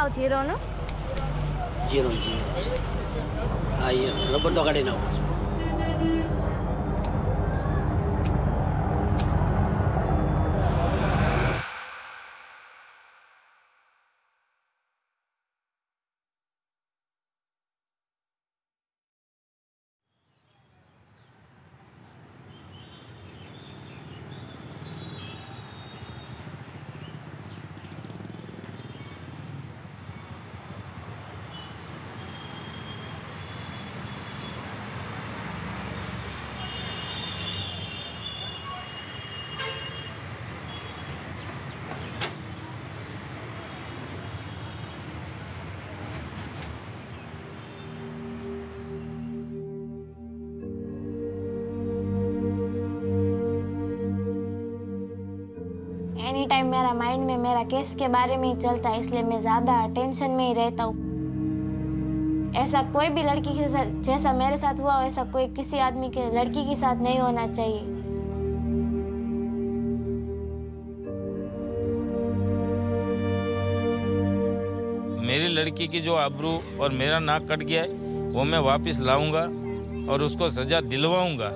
આવ જીરોનો જીરો હા એ રબર તો કાઢી નાખો एनी टाइम मेरा माइंड में मेरा केस के बारे में ही चलता है, इसलिए मैं ज़्यादा टेंशन में ही रहता हूँ। ऐसा कोई भी लड़की के साथ जैसा मेरे साथ हुआ हो, ऐसा कोई किसी आदमी के लड़की के साथ नहीं होना चाहिए। मेरी लड़की की जो आबरू और मेरा नाक कट गया है वो मैं वापस लाऊंगा और उसको सजा दिलवाऊंगा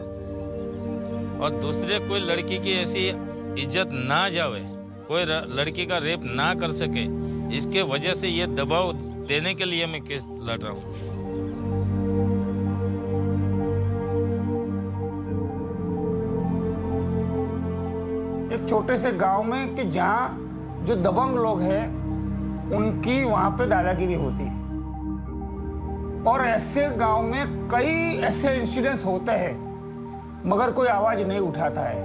और दूसरे कोई लड़की की ऐसी इज्जत ना जावे, कोई लड़की का रेप ना कर सके, इसके वजह से ये दबाव देने के लिए मैं केस लड़ रहा हूँ। एक छोटे से गांव में कि जहाँ जो दबंग लोग हैं उनकी वहाँ पे दादागिरी होती है और ऐसे गांव में कई ऐसे इंसिडेंट्स होते हैं मगर कोई आवाज नहीं उठाता है,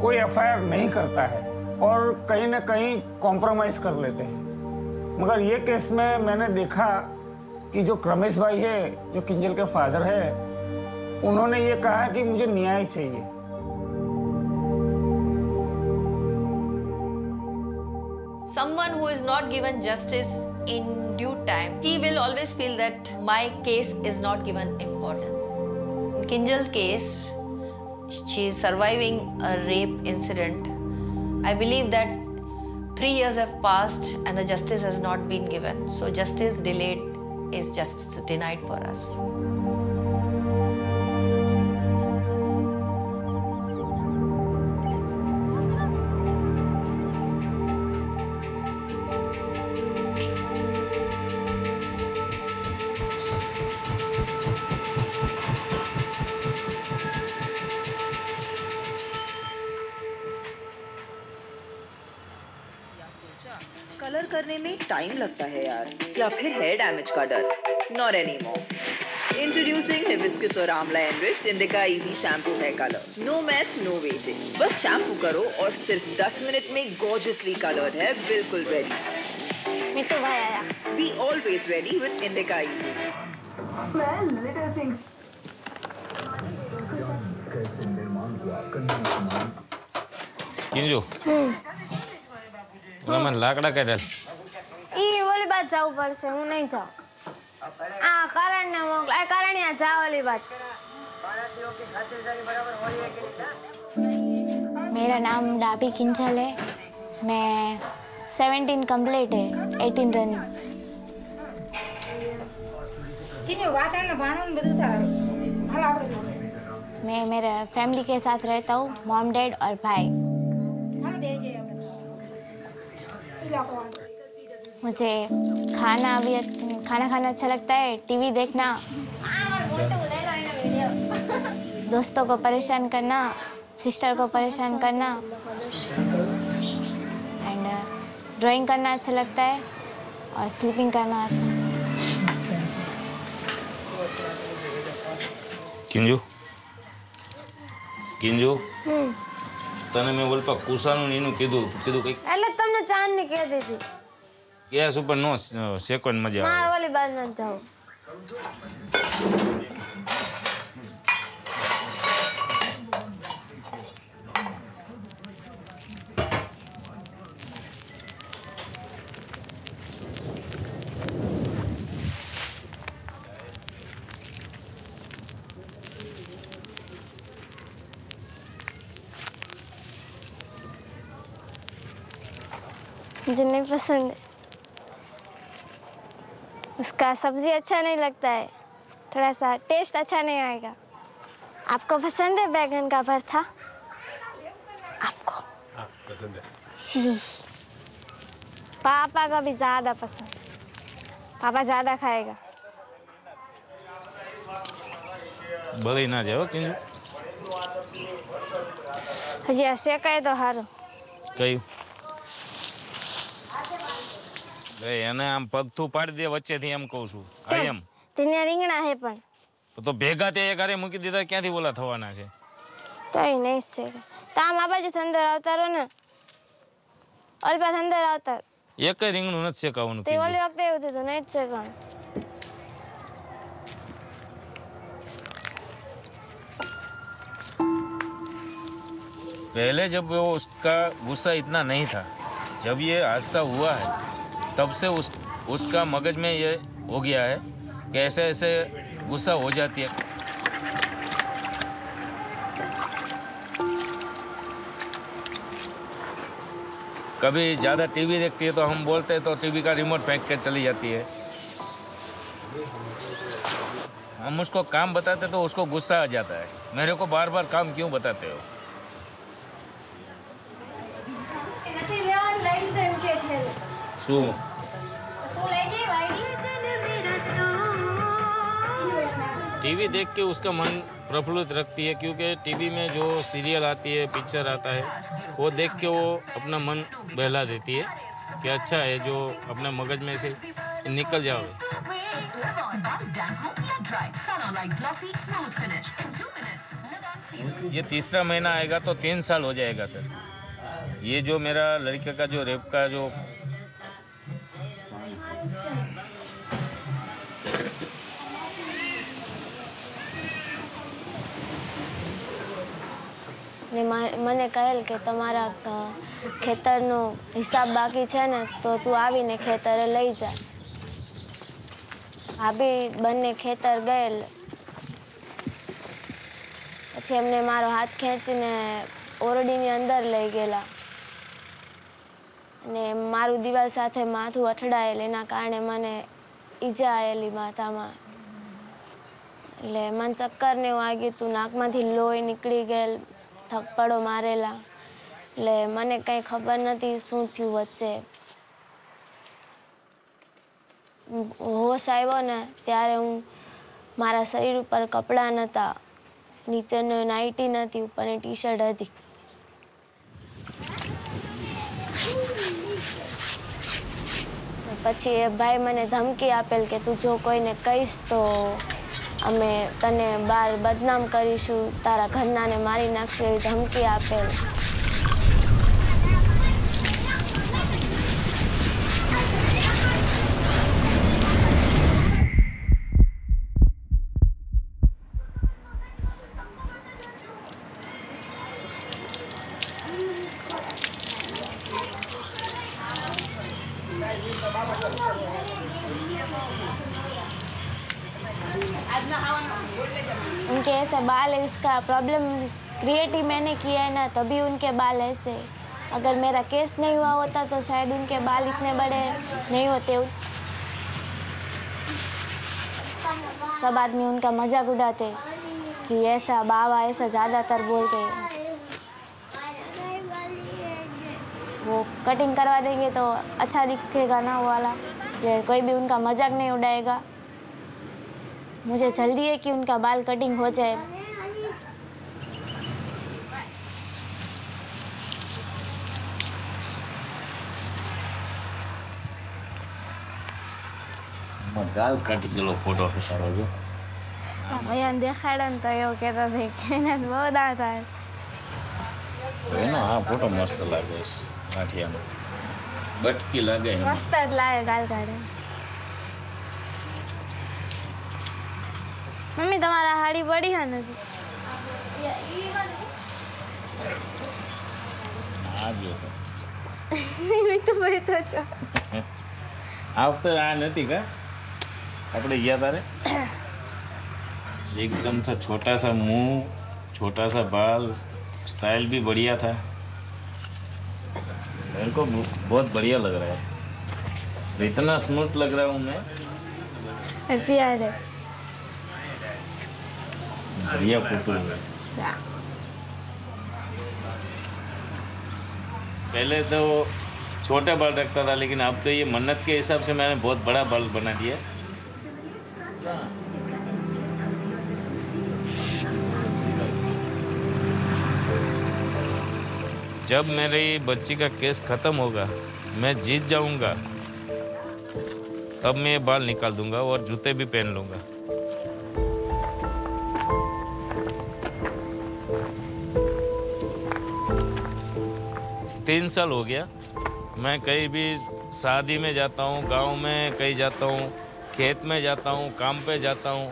कोई एफआईआर नहीं करता है और कहीं ना कहीं कॉम्प्रोमाइज कर लेते हैं। मगर ये केस में मैंने देखा कि जो क्रमेश भाई है, जो किंजल के फादर है, उन्होंने ये कहा कि मुझे न्याय चाहिए। Someone who is not given justice in due time, he will always feel that my case is not given importance. In Kinjal's case, she is surviving a rape incident. I believe that 3 years have passed and the justice has not been given. So justice delayed is justice denied for us. Colour करने में time लगता है यार, या फिर hair damage का डर? Not anymore. Introducing hibiscus और आंवला enriched Indica easy shampoo hair colour. No mess, no wastage, बस शैम्पू करो और सिर्फ 10 मिनट में गॉर्जियसली कलर्ड है, बिल्कुल रेडी। मित्तू भाई आया। Be always ready with Indica easy. किंजू मैं लाकड़ा काढेल ई ओली बात जाऊ પડશે, હું નહીં જાઉં। આ કરણને મોકલા, કરણિયા જા ઓલી બાત। मेरा नाम डाबी किंजल है, मैं 17 कंप्लीट है, 18 रनिंग। मैं मेरे फैमिली के साथ रहता हूँ, मॉम डैड और भाई। मुझे खाना खाना अच्छा लगता है, टीवी देखना, दोस्तों को परेशान करना, सिस्टर को परेशान करना एंड ड्राइंग करना अच्छा लगता है और स्लीपिंग करना अच्छा। किंजू तने मैं बोलपा कुसानु नीनु कीधु कई એટલે તમને ચાંદની કહી દીધી। ગેસ ઉપર નો સેકન્ડ મજા આવે। માર ઓલી બાજુ ન જાવ। मुझे नहीं पसंद है। उसका सब्जी अच्छा नहीं लगता है, थोड़ा सा टेस्ट अच्छा नहीं आएगा। आपको पसंद है बैगन का भरता? आपको? हाँ, पसंद है। पापा को भी ज़्यादा पसंद, पापा ज़्यादा खाएगा। બળી ના જાય હો કિંજુ. હજી આ શેકાય તો સારું. કયું? એને આમ પગથું પાડી દે વચ્ચેથી એમ કહું છું. આ એમ તેને રીંગણા હે પણ તો ભેગા તે ઘરે મૂકી દીધા, ક્યાંથી ઓલા થવાના છે? કઈ નહીં શેકાય તો આમ આ બાજુથી અંદર આવતા રહો ને, ઓલી પાસે અંદર આવતા. એક રીંગણું નથી શેકાવાનું. તે ઓલી વખતે એવું થયું નહીં જ શેકાવાનું. पहले जब वो उसका गुस्सा इतना नहीं था, जब ये हादसा हुआ है तब से उसका मगज में ये हो गया है कि ऐसे ऐसे गुस्सा हो जाती है। कभी ज़्यादा टीवी देखती है तो हम बोलते हैं तो टीवी का रिमोट फेंक के चली जाती है। हम उसको काम बताते तो उसको गुस्सा आ जाता है, मेरे को बार बार काम क्यों बताते हो? શું टीवी देख के उसका मन प्रफुल्लित रखती है, क्योंकि टीवी में जो सीरियल आती है, पिक्चर आता है, वो देख के वो अपना मन बहला देती है कि अच्छा है जो अपने मगज में से निकल जाओगे। ये तीसरा महीना आएगा तो 3 साल हो जाएगा सर। ये जो मेरा लड़के का जो रेप का जो મને કહેલ કે તમારા ખેતરનો હિસાબ બાકી છે ને તો તું આવીને ખેતરે લઈ જા. ભાભી બંને ખેતર ગયેલ પછી એમને મારો હાથ ખેંચીને ઓરડીની અંદર લઈ ગયેલા અને મારું દિવાલ સાથે માથું અથડાયેલ, એના કારણે મને ઈજા આવેલી માથામાં. એટલે મને ચક્કર ને એવું આવી ગયું હતું, નાકમાંથી લોહી નીકળી ગયેલ, થપ્પડો મારેલા. એટલે મને કંઈ ખબર નથી શું થયું વચ્ચે. હોશ આવ્યો ને ત્યારે હું મારા શરીર ઉપર કપડાં નહોતા, નીચેનો નાઇટી નથી, ઉપરની ટી શર્ટ હતી. પછી એ ભાઈ મને ધમકી આપેલ કે તું જો કોઈને કહીશ તો અમે તને બહાર બદનામ કરીશું, તારા ઘરનાને મારી નાખશું, એવી ધમકી આપેલ. उनके ऐसे बाल है, उसका प्रॉब्लम क्रिएट ही मैंने किया है ना, तभी उनके बाल ऐसे. अगर मेरा केस नहीं हुआ होता तो शायद उनके बाल इतने बड़े नहीं होते. सब आदमी उनका मजाक उड़ाते कि ऐसा बाबा ऐसा ज़्यादातर बोलते हैं. वो कटिंग करवा देंगे तो अच्छा दिखेगा ना वो वाला, कोई भी उनका मजाक नहीं उड़ाएगा. मुझे जल्दी है कि उनका बाल कटिंग हो जाए. गाल काटी गયેલો ફોટો ખસાડો જો ભૈયા દેખાડે ને તો એવું કહેતા હતા કે એને બહુ દાંત આવે. એનો આ ફોટો મસ્ત લાગે છે, ગાંઠિયાનો બટકી લાગે એમાં. મસ્ત જ લાગે ગાલ કાઢે. મમ્મી તમારા હાડી પડી હે નથી? આ જો તો ભાઈ તો છો આ વખતે આ નથી કા આપણે ગયા તારે एकदम सा छोटा सा मुंह, छोटा सा बाल, स्टाइल भी बढ़िया था. मेरे को बहुत बढ़िया लग रहा है. इतना स्मूथ लग रहा हूँ मैं हंसी आ रही है। बढ़िया फोटो है। पहले तो छोटे बाल रखता था, लेकिन अब तो ये मन्नत के हिसाब से मैंने बहुत बड़ा बाल बना दिया। जब मेरी बच्ची का केस खत्म होगा, मैं जीत जाऊंगा, तब मैं ये बाल निकाल दूंगा और जूते भी पहन लूंगा। तीन साल हो गया, मैं कहीं भी शादी में जाता हूँ, गांव में कहीं जाता हूँ, खेत में जाता हूँ, काम पे जाता हूँ,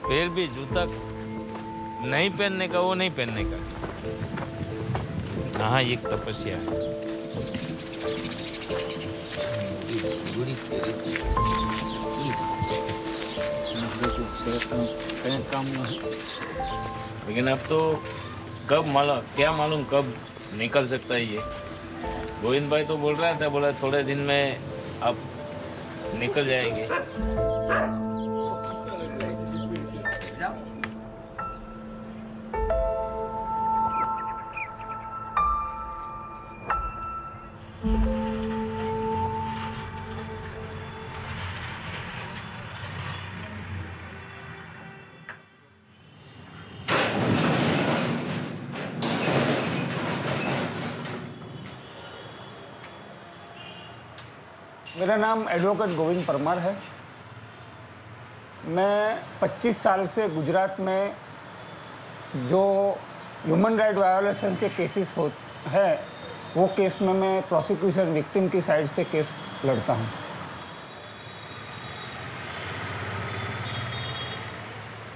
फिर भी जूता नहीं पहनने का, वो नहीं पहनने का। हाँ, ये तपस्या है। लेकिन अब तो कब मालूम, क्या मालूम कब निकल सकता है ये। गोविंद भाई तो बोल रहा था, बोला थोड़े दिन में आप निकल जाएंगे। मेरा नाम एडवोकेट गोविंद परमार है। मैं 25 साल से गुजरात में जो ह्यूमन राइट वायोलेशन के केसेस है, वो केस में मैं प्रोसिक्यूशन विक्टिम की साइड से केस लड़ता हूँ।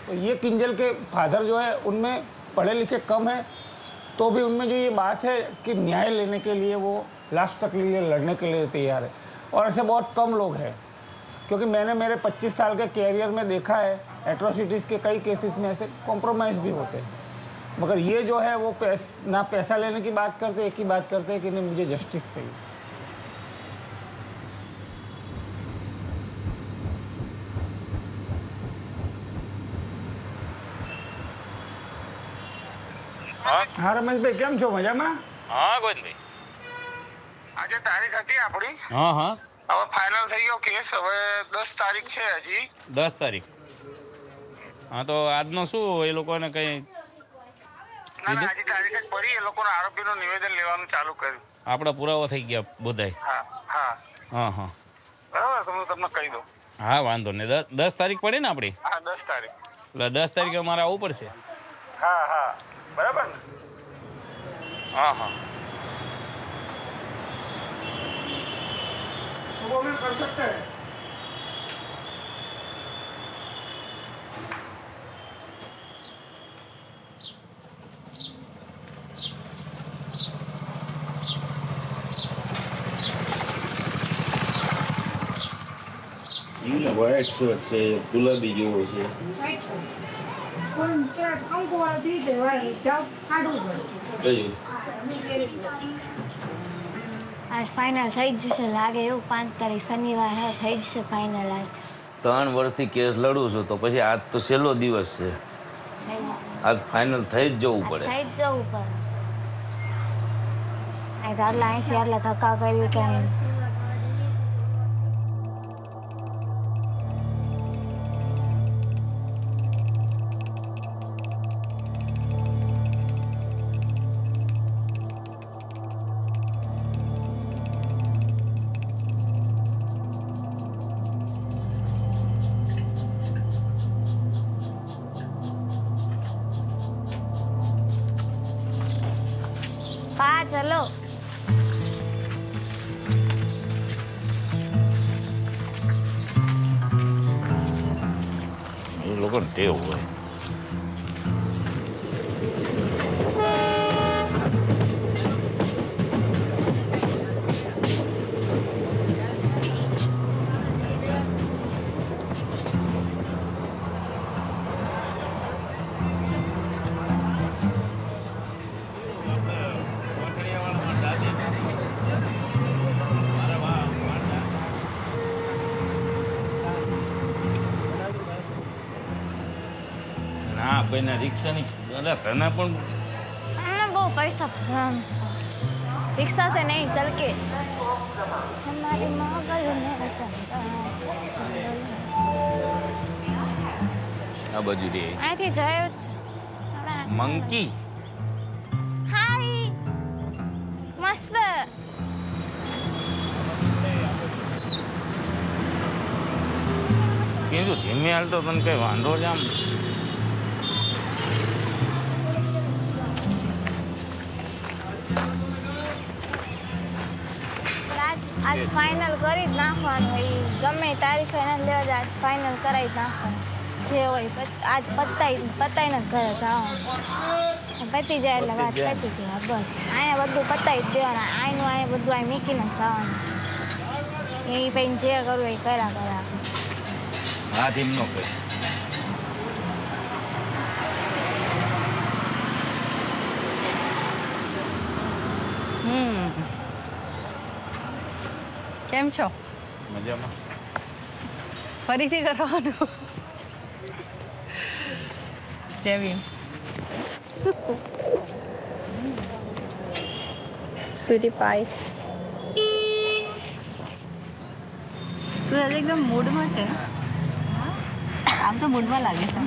तो ये किंजल के फादर जो है, उनमें पढ़े लिखे कम है, तो भी उनमें जो ये बात है कि न्याय लेने के लिए वो लास्ट तक लिए लड़ने के लिए तैयार है। और ऐसे बहुत कम लोग हैं, क्योंकि मैंने मेरे 25 साल के कैरियर में देखा है एट्रोसिटीज़ के कई केसेस में ऐसे कॉम्प्रोमाइज़ भी होते हैं, मगर ये जो है वो ना पैसा लेने की बात करते, एक ही बात करते हैं कि नहीं, मुझे जस्टिस चाहिए। हाँ रमेश भाई, કેમ છો? મજામાં? हाँ गोविंद भाई, આજે તારીખ હતી આપણી। हाँ हाँ, હવે ફાઇનલ થઈ ગયો કેસ। હવે 10 તારીખ છે હજી। 10 તારીખ। हाँ, तो આજનો શું એ લોકોને કંઈ ના ના, હજી તારીખ જ પડી। એ લોકોના આરોપીનું નિવેદન લેવાનું ચાલુ કર્યું। આપણા પુરાવા થઈ ગયા બધાય? હા હા हाँ हाँ, બરાબર, તો હું તમને કહી દઉં। हाँ वांधो नहीं। 10 तारीख पड़ी ने अपनी? હા 10 તારીખ। એટલે 10 તારીખે અમારે આવવું પડશે। હા હા, બરાબર ને? हाँ हाँ, सुबह में कर सकते हैं। એવું વ્હાઈટ શર્ટ છે, ગુલાબી જેવો છે। પણ ત્યાં કંકુવાળો થઈ છે ભાઈ, જબ કાઢવું પડે। કયું? आज फाइनल થઈ જશે લાગે એવું। 5 તારીખ શનિવાર હે, થઈ જશે ફાઇનલ આજ। 3 વર્ષથી કેસ લડું છું, તો પછી આજ તો છેલ્લો દિવસ છે, થઈ જશે, આજ ફાઇનલ થઈ જ જવું પડે। થઈ જ જવું પડે। આટલા અહીંથી આટલા ધક્કા કર્યું કે चलो। ये लोगों ने टेव हुआ है। ભાઈને રિક્ષાની અરે તને પણ हमने वो पैसा रिक्शा से नहीं चल के हमारी मगल में આ બાજુ રે અહીંથી જયો છે મંકી હાય મસ્ત કીધું ધીમે હાલતો તને કઈ વાંધો છે આમ આજ ફાઇનલ કરી જ નાખવાનું એ ગમે તારીખે એને લેવા જાય આજ ફાઇનલ કરાવી જ નાખવાનું જે હોય આજ પતાઈને જ ઘરે જવાનું પતી જાય એટલે વાત પતી જાય બસ અહીંયા બધું પતાવી જ દેવાના અહીંનું અહીંયા બધું અહીં મૂકીને જ જવાનું એ પછી જે કરવું એ કર્યા હાથ એમ ન કરે કેમ છો? મજામાં ફરીથી કરવાનું જેવી સ્વીટી પાઈ તું આજે એકદમ મૂડમાં છે આમ તો મૂડમાં લાગે છે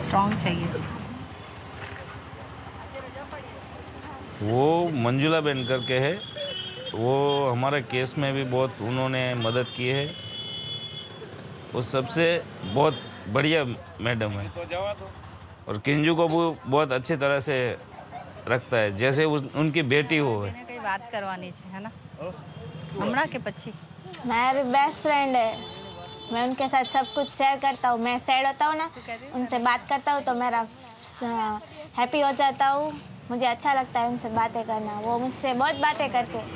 સ્ટ્રોંગ चाहिए वो मंजुला बेन करके है वो हमारे केस में भी बहुत उन्होंने मदद की है वो सबसे बहुत बढ़िया मैडम है और किंजू को भी बहुत अच्छी तरह से रखता है जैसे उनकी बेटी हो कई बात करवानी है ना हमारा के पछी मेरी बेस्ट फ्रेंड है मैं उनके साथ सब कुछ शेयर करता हूँ मैं सैड होता हूँ ना उनसे बात करता हूँ तो मेरा हैप्पी हो जाता हूँ मुझे अच्छा लगता है उनसे बातें करना वो मुझसे बहुत बातें करते हैं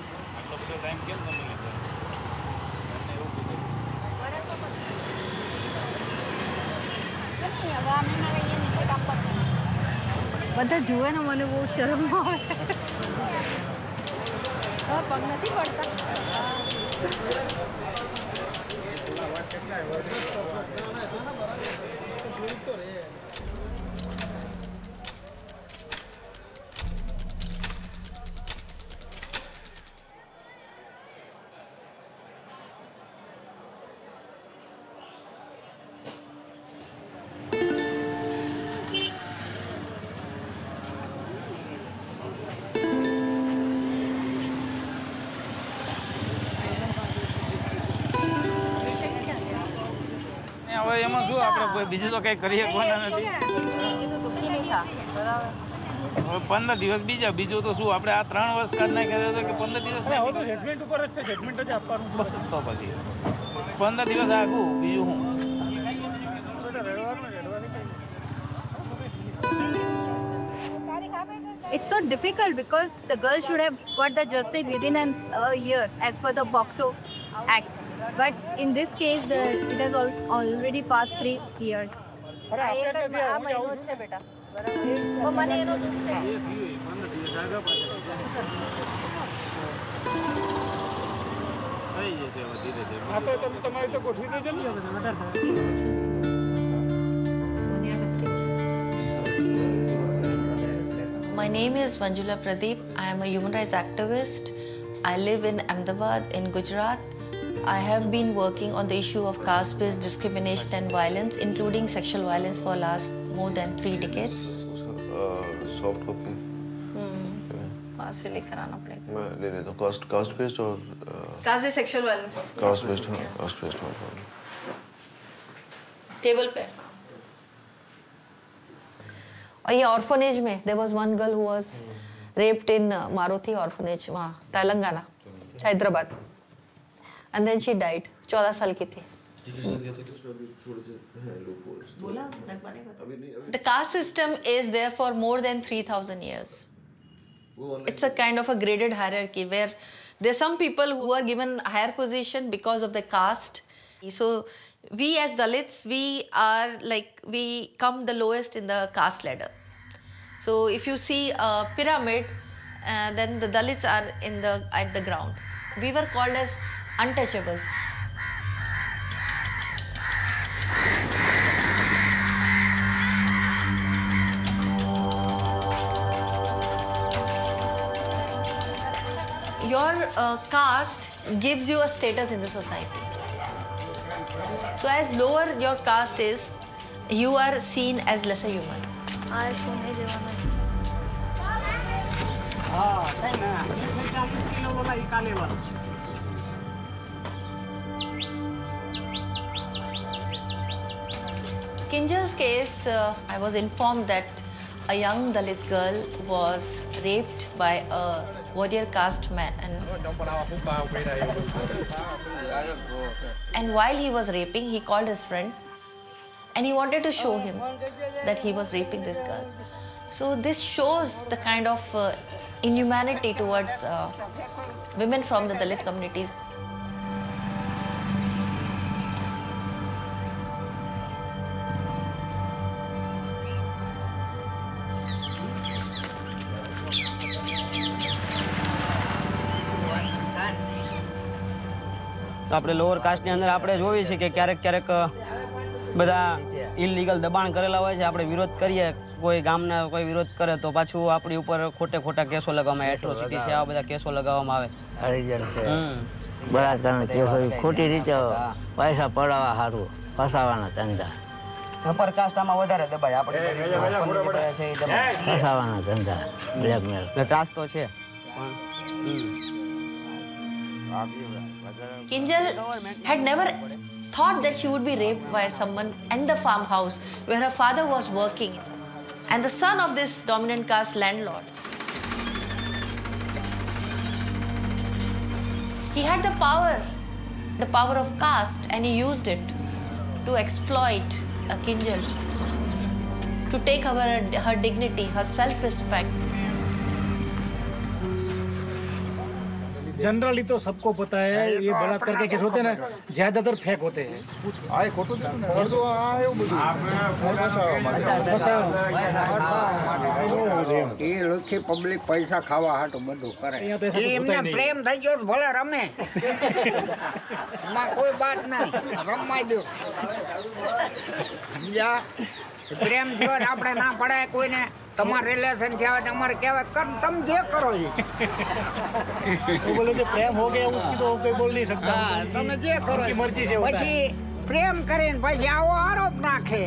બધા જુએ ને મને બહુ શરમ આવે પગ નથી પડતા હવે એમાં શું આપણે કોઈ બીજું તો કંઈ કરીએ કોના નથી કીધું દુઃખી નહીં થા બરાબર હવે 15 દિવસ બીજું તો શું આપણે આ 3 વર્ષ કાઢ નાખ્યા તો કે 15 દિવસ હવે તો જજમેન્ટ ઉપર જ છે જજમેન્ટ જ આપવાનું બસ તો પછી 15 દિવસ આગું બીજું હું It's so difficult because the girl should have got the justice within a year as per the POCSO Act. But in this case, it has already passed 3 years. My name is Manjula Pradeep. I am a human rights activist. I live in Ahmedabad in Gujarat. I have been working on the issue of caste-based discrimination and violence, including sexual violence, for last more than 3 decades. Soft copy वहाँ से लेकर आना पड़ेगा। मैं ले लेता हूँ caste based और caste-based sexual violence. Caste based table पे। और ये ऑर्फनेज में there was one girl who was raped in Maruthi orphanage वहाँ Telangana Hyderabad and then she died 14 साल की थी। The caste system is there for more than 3,000 years. It's a kind of a graded hierarchy where there's some people who are given higher position because of the caste. So we as Dalits, we come the lowest in the caste ladder. So if you see a pyramid, then the Dalits are at the ground. We were called as untouchables. your caste gives you a status in the society. So as lower your caste is, you are seen as lesser humans. Kinjal's case, I was informed that a young Dalit girl was raped by a warrior caste man. And while he was raping, he called his friend and he wanted to show him that he was raping this girl. So this shows the kind of inhumanity towards women from the Dalit communities. તો આપણે lower કાસ્ટની અંદર આપણે જોઈએ છીએ કે ક્યારેક ક્યારેક બધા ઇલીગલ દબાણ કરેલા હોય છે. આપણે વિરોધ કરીએ, કોઈ ગામના કોઈ વિરોધ કરે તો પાછું આપણી ઉપર ખોટા કેસો લગાવવામાં, એટ્રોસિટી છે, આવા બધા કેસો લગાવવામાં આવે. હરિજન છે, બળાત્કારના કેસો, ખોટી રીતે પૈસા પડાવવા સારું ફસાવાના ધંધા. અપર કાસ્ટ આમાં વધારે દબાય, આપણે છે એ દબાય, ફસાવાના ધંધા, બ્લેકમેલ. ત્રાસ તો છે. Kinjal had never thought that she would be raped by someone in the farmhouse where her father was working and the son of this dominant caste landlord. He had the power of caste, and he used it to exploit Kinjal, to take her dignity, her self-respect. Generally तो सबको पता है ये बलात्कार के case होते हैं ना, ज्यादातर फेक होते हैं. पब्लिक पैसा खावा हाटो બધું કરે. એમને પ્રેમ થઈ ગયો ભલે રમે, એમાં કોઈ વાત નહીં, રમાઈ દો. સમજ્યા? પ્રેમ થયો આપણે ના પડાય કોઈને. તમાર रिलेशन થયા તમારે કહેવાય તમે જે કરો છો. तो बोले जो प्रेम हो गया उसकी तो कोई बोल नहीं सकता. हाँ, તમે જે કરો मर्जी से होता है. પછી પ્રેમ કરીને પછી આવો આરોપ નાખે,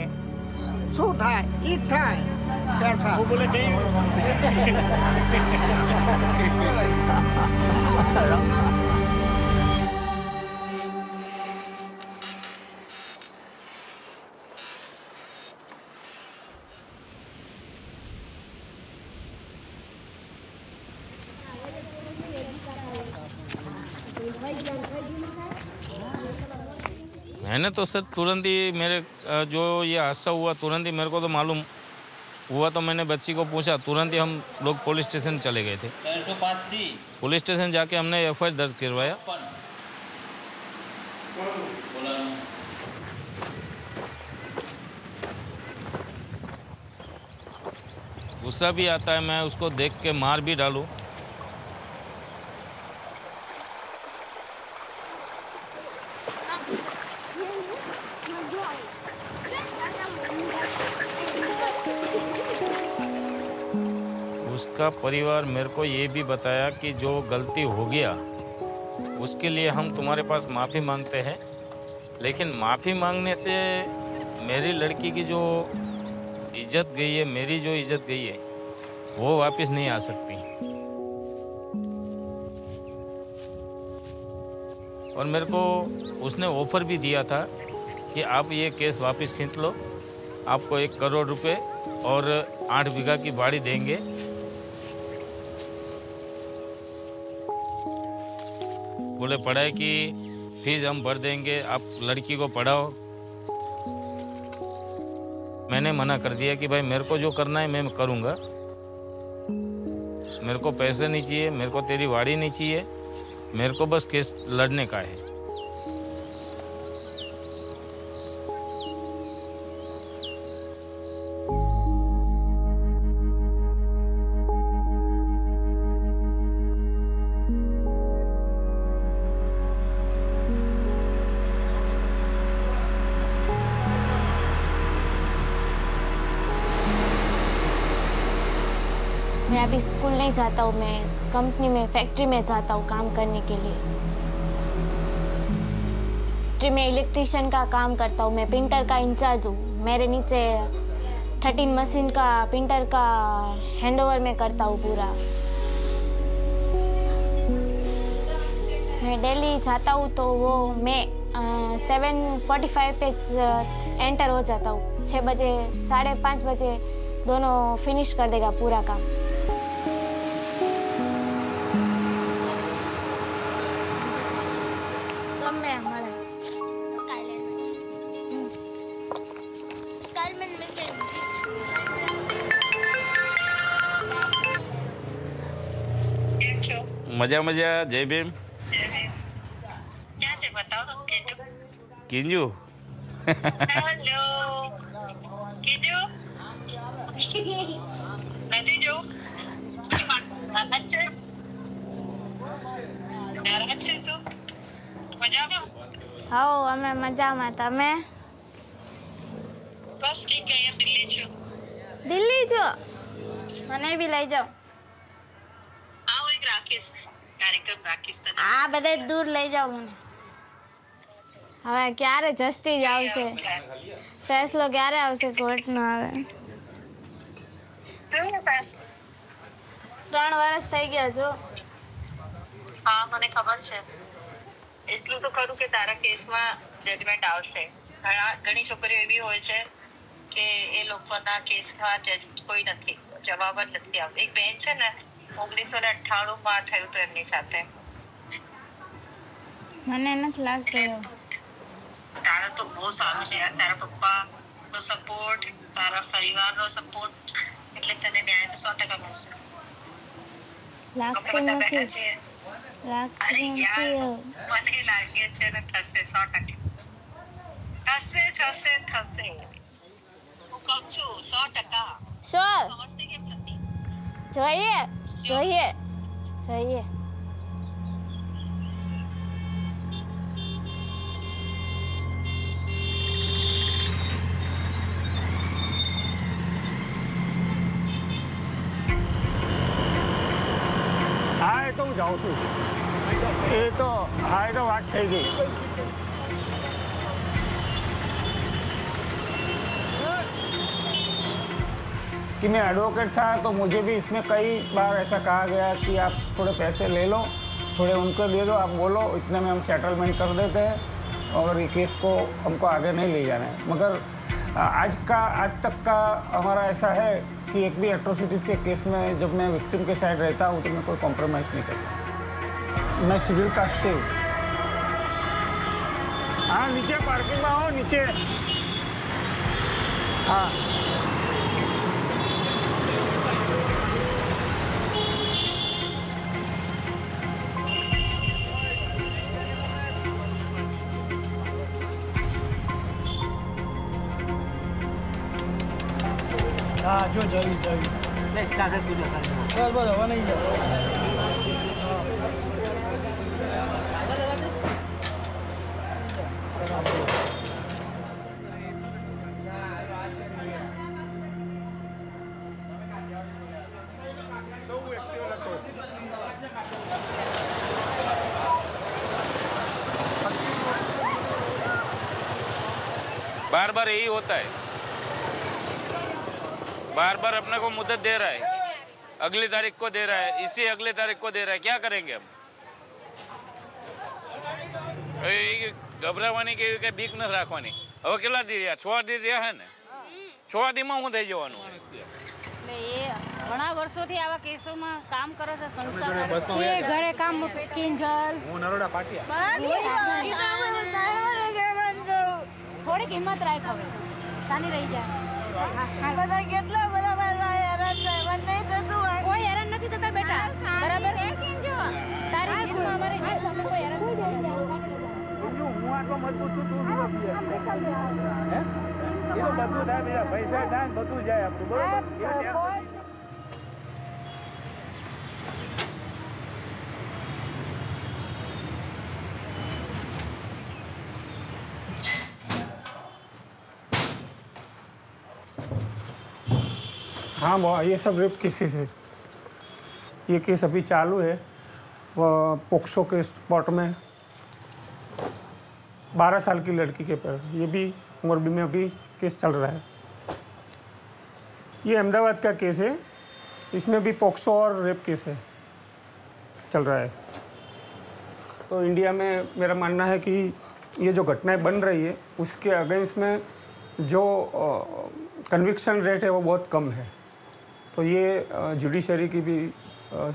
શું થાય? ઈ થાય પૈસા. वो बोले कहीं मैंने तो सर तुरंत ही मेरे जो ये हादसा हुआ तुरंत ही मेरे को तो मालूम हुआ, तो मैंने बच्ची को पूछा, तुरंत ही हम लोग पुलिस स्टेशन चले गए थे. पुलिस स्टेशन जाके हमने एफआईआर दर्ज करवाया. गुस्सा भी आता है, मैं उसको देख के मार भी डालूं. उसका परिवार मेरे को ये भी बताया कि जो गलती हो गया उसके लिए हम तुम्हारे पास माफ़ी मांगते हैं, लेकिन माफ़ी मांगने से मेरी लड़की की जो इज्जत गई है, मेरी जो इज्जत गई है, वो वापस नहीं आ सकती. और मेरे को उसने ऑफर भी दिया था कि आप ये केस वापस खींच लो, आपको 1 करोड़ रुपए और 8 बीघा की बाड़ी देंगे. बोले पढ़ाई की फीस हम भर देंगे, आप लड़की को पढ़ाओ. मैंने मना कर दिया कि भाई मेरे को जो करना है मैं करूँगा, मेरे को पैसे नहीं चाहिए, मेरे को तेरी वाड़ी नहीं चाहिए, मेरे को बस केस लड़ने का है. मैं मैं अभी स्कूल नहीं जाता हूँ, मैं कंपनी में फैक्ट्री में जाता हूँ काम करने के लिए। फैक्ट्री में इलेक्ट्रिशियन का काम करता हूँ, मैं प्रिंटर का इंचार्ज हूँ। मेरे नीचे 13 मशीन का प्रिंटर का हैंडओवर में करता हूँ पूरा। मैं डेली जाता हूँ तो वो मैं 7:45 पे एंटर हो जाता हूँ। 6 बजे 5:30 बजे दोनों फिनिश कर देगा पूरा काम। मजा मजा। जय भीम। क्या से बताओ किंजू। हेलो किंजू નથી જો अच्छा नाराज છે તું મજામાં? હાઉ અમે મજામાં, તમે? બસ ઠીક છે, અહીંયા દિલ્હી છું। દિલ્હી છો? મને બી લઈ જાઓ। આવો એક રાખીશ કાર્યક્રમ રાખીશ તને। આ બધે દૂર લઈ જાઓ મને। હવે ક્યારે જસ્ટિસ આવશે? ફેસલો ક્યારે આવશે કોર્ટનો? આવે 3 વર્ષ થઈ ગયા જો। હા મને ખબર છે, એટલું તો ખરું કે તારા કેસમાં જજમેન્ટ આવશે। ઘણી છોકરીઓ એવી હોય છે કે એ લોકોના કેસમાં જજ કોઈ નથી, જવાબ જ નથી આવતો। એક બેન છે ને 1998માં થયું હતું એમની સાથે। મને નથી લાગતું તારા તો બહુ સારું છે યાર, તારા પપ્પાનો સપોર્ટ, તારા પરિવારનો સપોર્ટ, એટલે તને ન્યાય તો 100% મળશે। લાગતું નથી, અરે યાર મને લાગે છે ને થશે 100%। થશે હું કહું છું 100%। શ્યોર? સમજતી કેમ નથી? જોઈએ જોઈએ જોઈએ। હા એ તો હું જાઉં છું। એ તો હા એ તો વાત થઈ ગઈ। कि मैं एडवोकेट था तो मुझे भी इसमें कई बार ऐसा कहा गया कि आप थोड़े पैसे ले लो, थोड़े उनको दे दो, आप बोलो इतने में हम सेटलमेंट कर देते हैं और ये केस को हमको आगे नहीं ले जाना है। मगर आज तक का हमारा ऐसा है कि एक भी एट्रोसिटीज़ के केस में जब मैं विक्टिम के साइड रहता हूँ तो मैं कोई कॉम्प्रोमाइज़ नहीं करता। मैं शेड्यूल कास्ट से हूँ। हाँ नीचे पार्किंग में आओ, नीचे। हाँ હા જો જોયું લે ક્લાસ પૂજો બસ હવે નહીં જાય। बार बार यही होता है, बार बार अपने को मुद्दत दे रहा है, अगली तारीख को दे रहा है, इसी अगली तारीख को दे रहा है। क्या करेंगे हम? घबरावानी के बीक न राखवानी। હવે કેટલા દી રહ્યા? 6 દી રહ્યા હે ને? 6 દીમાં હું થઈ જવાનું? એ ઘણા વર્ષોથી આવા કેસોમાં કામ કરે છે સંસ્થા એ ઘરે કામ કિંજલ હું નરોડા પાટિયા થોડીક હિંમત રાખ, હવે શાની રહી જાય। કેટલા બધા હેરાન થાય, મને નહીં થતું હોય। કોઈ હેરાન નથી થતા બેટા, બરાબર? તારી જીતમાં અમારે જીત સામે કોઈ હેરાન નથી થતા। હું આટલો મજબૂત છું, તું હે એ તો બધું થાય બીજા પૈસા થાય બધું જાય આપણું, બરોબર? हाँ ये सब रेप किसी से ये केस अभी चालू है पोक्सो के स्पॉट में 12 साल की लड़की के पर, ये भी मोरबी में अभी केस चल रहा है। ये अहमदाबाद का केस है, इसमें भी पोक्सो और रेप केस है चल रहा है। तो इंडिया में मेरा मानना है कि ये जो घटनाएं बन रही है उसके अगेंस्ट में जो कन्विक्शन रेट है वो बहुत कम है। तो ये जुडिशरी की भी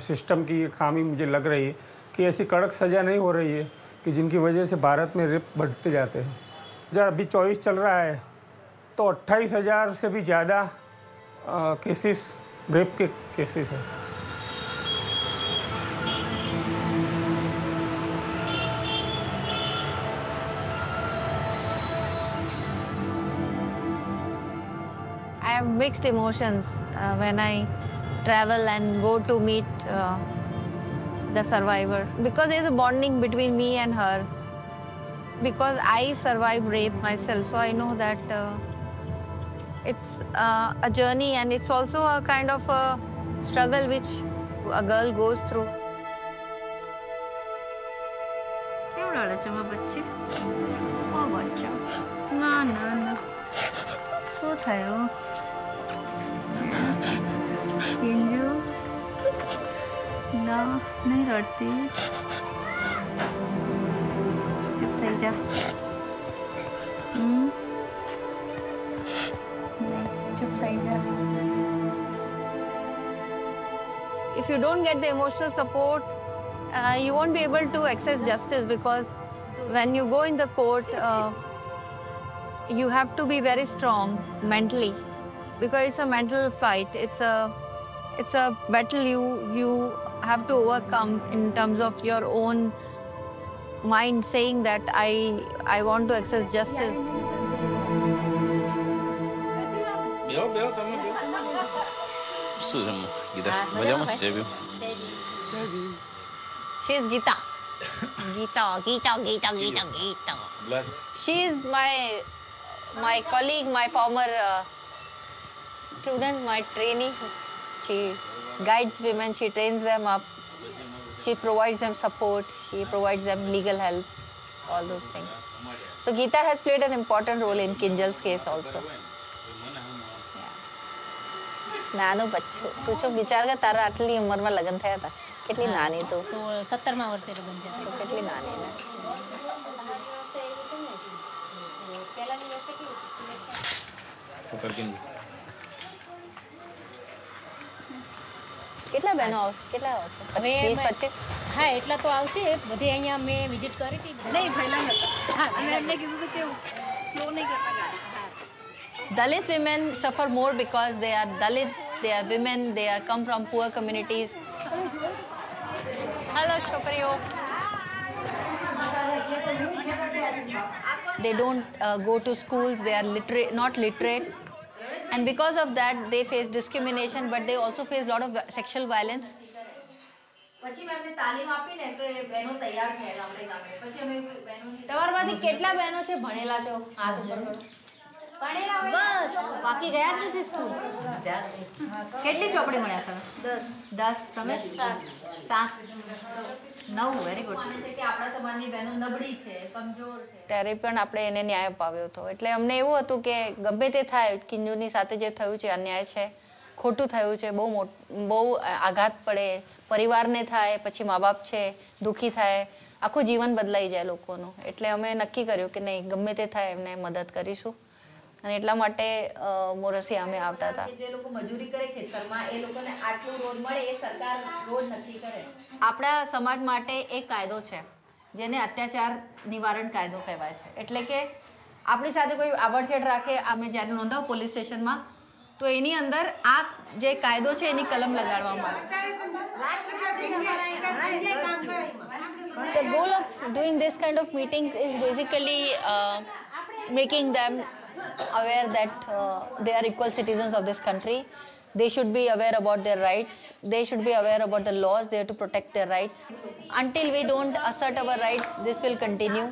सिस्टम की ये खामी मुझे लग रही है कि ऐसी कड़क सज़ा नहीं हो रही है कि जिनकी वजह से भारत में रेप बढ़ते जाते हैं। जब अभी 24 चल रहा है तो 28,000 से भी ज़्यादा केसेस रेप के केसेस हैं। I have mixed emotions when I travel and go to meet the survivor, because there's a bonding between me and her, because I survived rape myself, so I know that it's a journey and it's also a kind of a struggle which a girl goes through. શું થયું કિંજુ ના નહીં રડતી ચૂપ થઈ જા નહીં ચૂપ થઈ જા. If you don't get the emotional support, you won't be able to access justice, because when you go in the court, you have to be very strong mentally, because it's a mental fight. It's a battle you have to overcome in terms of your own mind saying that I want to access justice. શું છે ગીતા મજામાં જય She is Geeta. Geeta. She is my colleague, my former student, my trainee. She guides women, she trains them up, she provides them support, she provides them legal help, all those things. So Geeta has played an important role in Kinjal's case also. નાનું બચ્ચું તું જો વિચાર કર તારા આટલી ઉંમરમાં લગ્ન થયા હતા કેટલી નાની તું 17મા વર્ષે લગ્ન થયા તો કેટલી નાની ને કેટલા બહેનો આવશે કેટલા આવશે 20-25 હા એટલા તો આવશે બધી અહીંયા મેં વિઝિટ કરી હતી નહીં પહેલા નતા હા અને એમને કીધું કે કેવું સ્લો નહીં કરતા ગાડી. Dalit women suffer more because they are Dalit, they are women, they are come from poor communities. Hello, chokriyo. They don't go to schools, they are not literate. And because of that, they face discrimination, but they also face a lot of sexual violence. તમારામાંથી કેટલા બહેનો છે ભણેલા છો હાથ ઉપર કરો બસ બાકી ગયા જ નથી સ્કૂલ કેટલી ચોપડી મળ્યા તમે 10 તમે 7 9 વેરી ગુડ આપણા સમાજની બહેનો નબળી છે કમજોર છે ત્યારે પણ આપણે એને ન્યાય અપાવ્યો હતો એટલે અમને એવું હતું કે ગમે તે થાય કિંજુની સાથે જે થયું છે અન્યાય છે ખોટું થયું છે બહુ આઘાત પડે પરિવારને થાય પછી મા બાપ છે દુઃખી થાય આખું જીવન બદલાઈ જાય લોકોનું એટલે અમે નક્કી કર્યું કે નહીં ગમે તે થાય એમને મદદ કરીશું અને એટલા માટે મોરસી અમે આવતા હતા જે લોકો મજૂરી કરે ખેતરમાં એ લોકોને આટલું રોજ મળે એ સરકાર રોજ નક્કી કરે આપણા સમાજ માટે એક કાયદો છે જેને અત્યાચાર નિવારણ કાયદો કહેવાય છે એટલે કે આપણી સાથે કોઈ આડછેડ રાખે અમે જ્યારે નોંધાવ પોલીસ સ્ટેશનમાં તો એની અંદર આ જે કાયદો છે એની કલમ લગાડવામાં આવે. The goal of doing this kind of meetings is basically making them aware that they are equal citizens of this country. They should be aware about their rights. They should be aware about the laws. They have to protect their rights. Until we don't assert our rights, this will continue.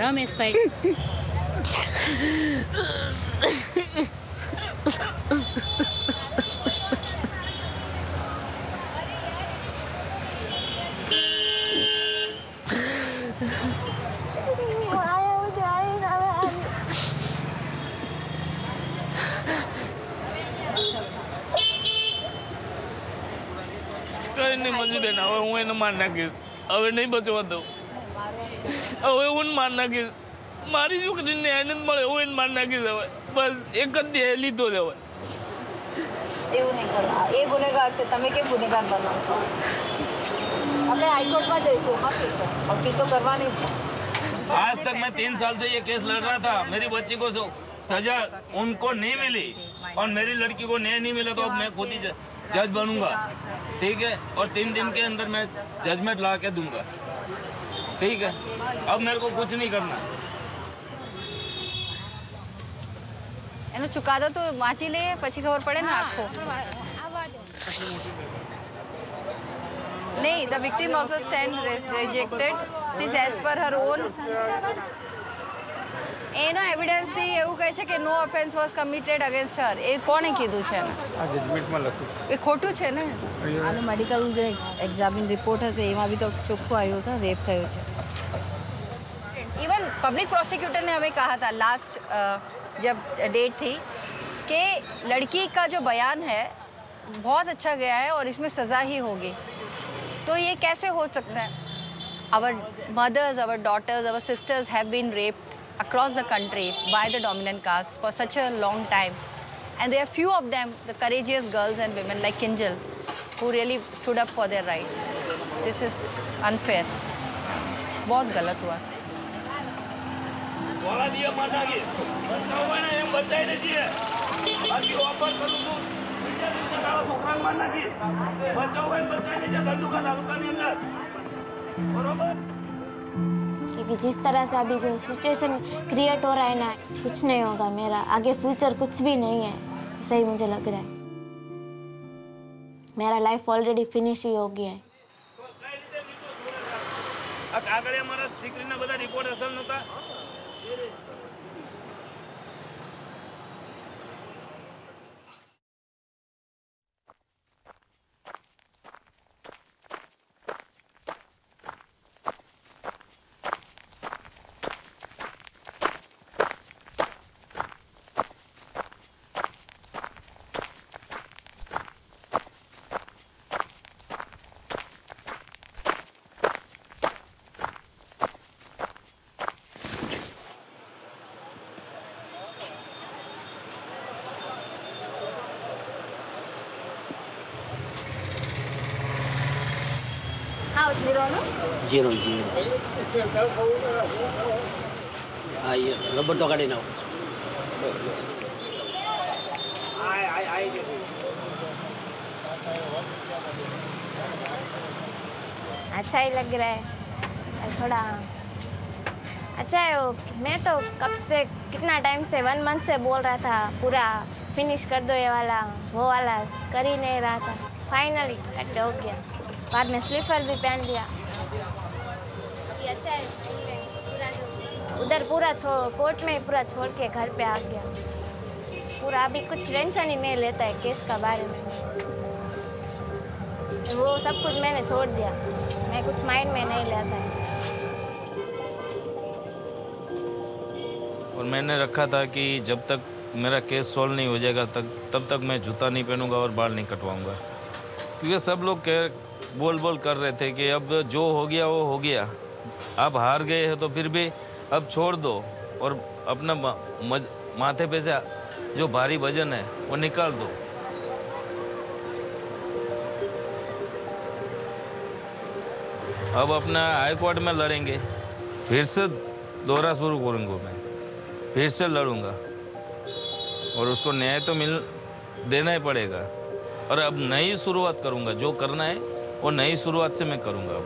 Ramesh भाई કઈ નહીં મંજુ બેન, હવે હું એને માર નાખીશ. હવે નહીં બચવા દઉં. હવે હું માર નાખીશ. મારી છોકરીને એને જ મળે, હું એને માર નાખીશ. હવે બસ એક જ દે લીધો જ હવે. એવું નહીં કરવા, એ ગુનેગાર છે, તમે કેમ ગુનેગાર બનાવો? આપણે હાઈકોર્ટમાં જઈશું, અપીલ તો કરવાની જ. आज तक मैं 3 साल से ये केस लड़ रहा था. मेरी बच्ची को सजा उनको नहीं मिली और मेरी लड़की को न्याय नहीं मिला, तो अब मैं खुद ही जज बनूंगा. ठीक है, और 3 दिन के अंदर मैं जजमेंट ला के दूंगा. ठीक है, अब मेरे को कुछ नहीं करना. એનો ચુકાદો તો વાંચી લઈએ, પછી ખબર પડે ને આખો. નહીં, the victim also stands rejected since as per her own એનો એવિડન્સથી એવું કહે છે કે નો ઓફેન્સ વોઝ કમિટેડ અગેન્સ્ટ હર. એ કોણે કીધું છે? આ જજમેન્ટમાં લખ્યું છે. એ ખોટું છે ને? આનું મેડિકલ જે એક્ઝામિન રિપોર્ટ હશે એમાં બી તો ચોખ્ખું આવ્યું છે રેપ થયો છે. इवन पब्लिक प्रोसिक्यूटर ने हमें कहा था लास्ट जब डेट थी कि लड़की का जो बयान है बहुत अच्छा गया है और इसमें सज़ा ही होगी. तो ये कैसे हो सकता है? Our mothers, our daughters, our sisters have been raped across the country by the dominant caste for such a long time. And there are few of them, the courageous girls and women like Kinjal, who really stood up for their rights. This is unfair. बहुत गलत हुआ. बोला दिया माता की बचाओ ना, M बचाई दीजिए. बाकी ऑफर करूं तो मीडिया से सकाळो छोकरान मार नाखी. बचाओ एम बचाई दीजिए धंधुका तालुकानी अंदर. बरोबर? क्योंकि जिस तरह से अभी जो सिचुएशन क्रिएट हो रहा है ना, कुछ नहीं होगा. मेरा आगे फ्यूचर कुछ भी नहीं है, सही मुझे लग रहा है. मेरा लाइफ ऑलरेडी फिनिश ही हो गया है. આગળ અમારા દીકરીના બધા રિપોર્ટ અસલ નહોતા. जीरो हाँ ये रबर तो काढ़ी ना अच्छा ही लग रहा है थोड़ा. अच्छा है वो. मैं तो कब से कितना टाइम से 1 मंथ से बोल रहा था पूरा फिनिश कर दो ये वाला वो वाला, कर ही नहीं रहा था. फाइनली कट हो गया. बाद में स्लीपर भी पहन लिया. ये अच्छा है. पूरा उधर पूरा कोर्ट में पूरा छोड़ के घर पे आ गया. पूरा अभी कुछ टेंशन ही नहीं लेता है केस का बारे में. वो सब कुछ मैंने छोड़ दिया. मैं कुछ माइंड में नहीं लेता है. और मैंने रखा था कि जब तक मेरा केस सॉल्व नहीं हो जाएगा तब तक मैं जूता नहीं पहनूंगा और बाल नहीं कटवाऊंगा. क्योंकि सब लोग बोल कर रहे थे कि अब जो हो गया वो हो गया. आप हार गए हैं तो फिर भी अब छोड़ दो और अपना माथे पे से जो भारी वजन है वो निकाल दो. अब अपना हाई कोर्ट में लड़ेंगे, फिर से दौरा शुरू करूँगा मैं, फिर से लड़ूंगा और उसको न्याय तो देना ही पड़ेगा। और अब नई शुरुआत करूँगा, जो करना है वो नई शुरुआत से मैं करूँगा।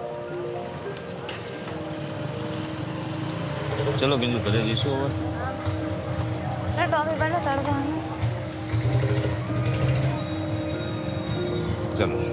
अब चलो बिंदु करे जी सो टॉमी बना तड़का चलो।